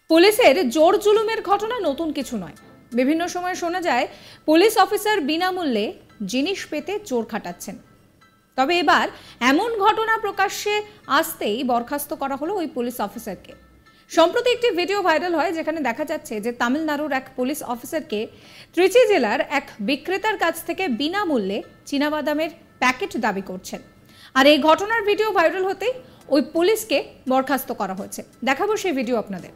পুলিশের জোর জুলুমের ঘটনা নতুন কিছু নয়। বিভিন্ন সময় শোনা যায় পুলিশ অফিসার বিনামূল্যে জিনিস পেতে জোর খাটাচ্ছেন। তবে এবার এমন ঘটনা প্রকাশ্যে আসতেই বরখাস্ত করা হলো ওই পুলিশ অফিসারকে। সম্প্রতি একটি ভিডিও ভাইরাল হয় যেখানে দেখা যাচ্ছে যে তামিলনাড়ুর এক পুলিশ অফিসারকে ত্রিচি জেলার এক বিক্রেতার কাছ থেকে বিনামূল্যে চীনাবাদামের প্যাকেট দাবি করছেন। আর এই ঘটনার ভিডিও ভাইরাল হতেই ওই পুলিশকে বরখাস্ত করা হয়েছে। দেখাবো সেই ভিডিও আপনাদের।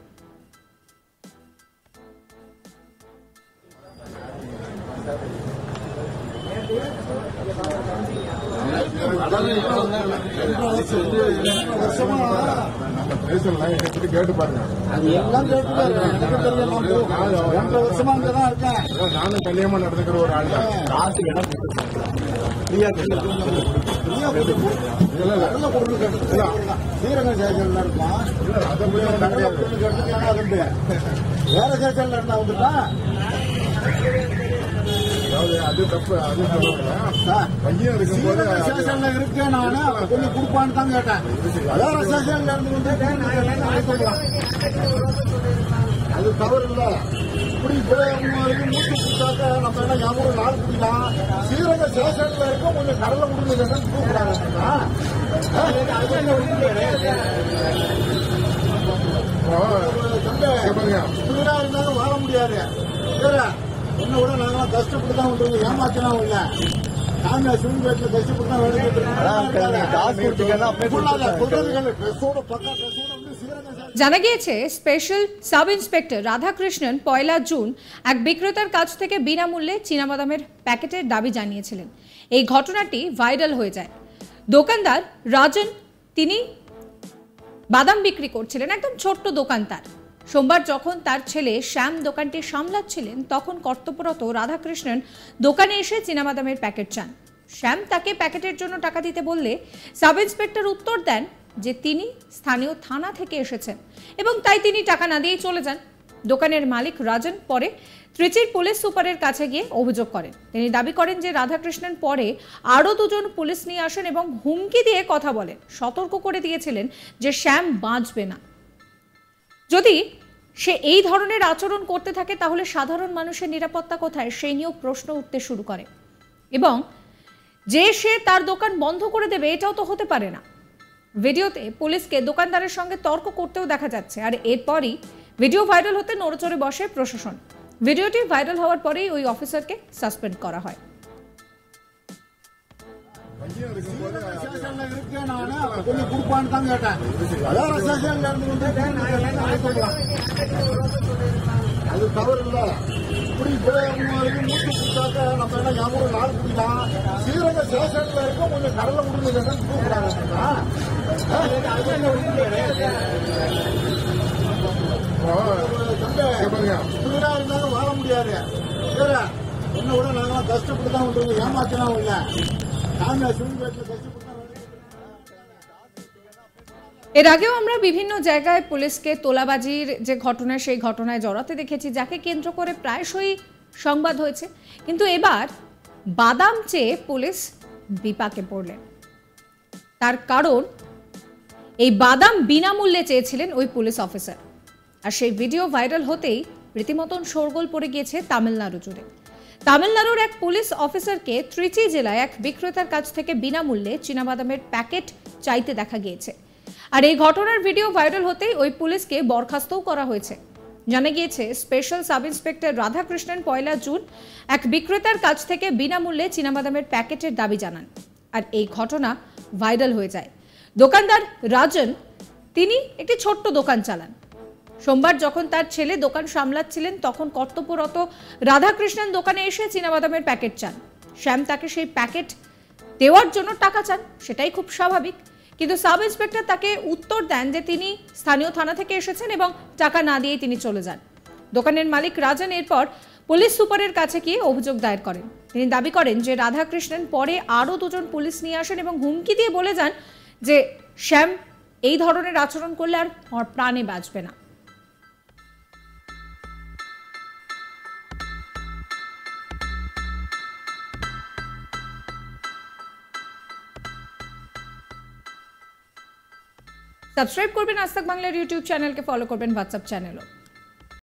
கேட்டு பாருங்க. நானும் கல்யாணமா நடந்துக்கிற ஒரு ஆள் தான். ஸ்ரீரங்கம் ஸ்டேஷன்ல இருப்பான். வேற ஸ்டேஷன்ல இருந்தா வந்துட்டா அது தப்பு. அது பையன் இருக்கும்போது ஸ்டேஷன்ல இருக்கேன் நானு கொஞ்சம் கொடுப்பான்னு தான் கேட்டேன். வேற ஸ்டேஷன்ல இருந்து அது தவறு இல்ல. இப்படி மூச்சு கொடுத்தாக்க நம்ம என்ன ஞாபகம் நாள் குடிக்கலாம். ஸ்ரீரங்க ஸ்டேஷன்ல இருக்க கொஞ்சம் கடலை கொடுங்க கூப்பிடாங்க. இருந்தாலும் வாழ முடியாது. என்ன விட நாங்களாம் கஷ்டப்பட்டு தான் விட்டுருங்க. ஏமாத்தினா இல்ல. நாங்க சிவன்பேட்டில் கஷ்டப்பட்டு தான் জানা গিয়েছে special sub inspector Radhakrishnan 1 June এক বিক্রেতার কাছ থেকে বিনামূল্যে চীনাবাদামের প্যাকেটের দাবি জানিয়েছিলেন। এই ঘটনাটি ভাইরাল হয়ে যায়। দোকানদার রাজন তিনি বাদাম বিক্রি করছিলেন, একদম ছোট্ট দোকান তার। সোমবার যখন তার ছেলে শ্যাম দোকানটি সামলাচ্ছিলেন তখন কর্তব্যরত রাধাকৃষ্ণন দোকানে এসে চীনাবাদামের প্যাকেট চান। শ্যাম তাকে প্যাকেটের জন্য টাকা দিতে বললে সাব ইন্সপেক্টর উত্তর দেন যে তিনি স্থানীয় থানা থেকে এসেছেন এবং তাই তিনি টাকা না দিয়েই চলে যান। দোকানের মালিক রাজন পরে ত্রিচির পুলিশ সুপারের কাছে গিয়ে অভিযোগ করেন। তিনি দাবি করেন যে রাধাকৃষ্ণন পরে আরও 2 জন পুলিশ নিয়ে আসেন এবং হুমকি দিয়ে কথা বলেন। সতর্ক করে দিয়েছিলেন যে শ্যাম বাঁচবে না। যদি সে এই ধরনের আচরণ করতে থাকে তাহলে সাধারণ মানুষের নিরাপত্তা কোথায়, সেই নিয়েও প্রশ্ন উঠতে শুরু করে এবং যে সে তার দোকান বন্ধ করে দেবে এটাও তো হতে পারে না। ভিডিওতে পুলিশকে দোকানদারের সঙ্গে তর্ক করতেও দেখা যাচ্ছে। আর এরপরই ভিডিও ভাইরাল হতে নড়েচড়ে বসে প্রশাসন। ভিডিওটি ভাইরাল হওয়ার পরেই ওই অফিসারকে সাসপেন্ড করা হয়। கொஞ்சம் கொடுப்பான்னு தான் கேட்டேன். வேற ஸ்டேஷன்ல இருந்து அது தவறு இல்ல. இப்படி மூச்சு கொடுத்தாக்க நம்ம என்ன ஞாபகம் நாள் குடிக்கலாம். ஸ்ரீரங்க ஸ்டேஷன்ல இருக்க கொஞ்சம் கடலை கொடுங்க கூப்பிடாங்க. இருந்தாலும் வாழ முடியாது. என்ன விட நாங்களாம் கஷ்டப்பட்டு தான் விட்டுருங்க. ஏமாத்தினா இல்ல. நாங்க சிவன்பேட்டில் கஷ்டப்பட்டு এর আগেও আমরা বিভিন্ন জায়গায় পুলিশকে তোলাবাজির যে ঘটনা সেই ঘটনায় জড়াতে দেখেছি, যাকে কেন্দ্র করে প্রায়শই সংবাদ হয়েছে। কিন্তু এবার বাদাম চেয়ে পুলিশ বিপাকে পড়লেন। তার কারণ এই বাদাম বিনামূল্যে চেয়েছিলেন ওই পুলিশ অফিসার। আর সেই ভিডিও ভাইরাল হতেই রীতিমতন শোরগোল পড়ে গিয়েছে তামিলনাড়ু জুড়ে। তামিলনাড়ুর এক পুলিশ অফিসারকে ত্রিচি জেলায় এক বিক্রেতার কাছ থেকে বিনামূল্যে চীনাবাদামের প্যাকেট চাইতে দেখা গিয়েছে। আর এই ঘটনার ভিডিও ভাইরাল হতেই ওই পুলিশকে বরখাস্তও করা হয়েছে। জানা গিয়েছে special sub inspector Radhakrishnan 1 June এক বিক্রেতার কাছ থেকে বিনামূল্যে চীনাবাদামের প্যাকেটের দাবি জানান। আর এই ঘটনা ভাইরাল হয়ে যায়। দোকানদার রাজন তিনি একটি ছোট্ট দোকান চালান। সোমবার যখন তার ছেলে দোকান সামলাচ্ছিলেন তখন কর্তব্যরত রাধাকৃষ্ণন দোকানে এসে চীনাবাদামের প্যাকেট চান। শ্যাম তাকে সেই প্যাকেট দেওয়ার জন্য টাকা চান, সেটাই খুব স্বাভাবিক। কিন্তু সাব ইন্সপেক্টর তাকে উত্তর দেন যে তিনি স্থানীয় থানা থেকে এসেছেন এবং টাকা না দিয়েই তিনি চলে যান। দোকানের মালিক রাজন এরপর পুলিশ সুপারের কাছে গিয়ে অভিযোগ দায়ের করেন। তিনি দাবি করেন যে রাধাকৃষ্ণন পরে আরও 2 জন পুলিশ নিয়ে আসেন এবং হুমকি দিয়ে বলে যান যে শ্যাম এই ধরনের আচরণ করলে আর প্রাণে বাঁচবে না। সাবস্ক্রাইব করবেন আজ তাক বাংলার ইউটিউব চ্যানেলকে, ফলো করবেন হোয়াটসঅ্যাপ চ্যানেলও।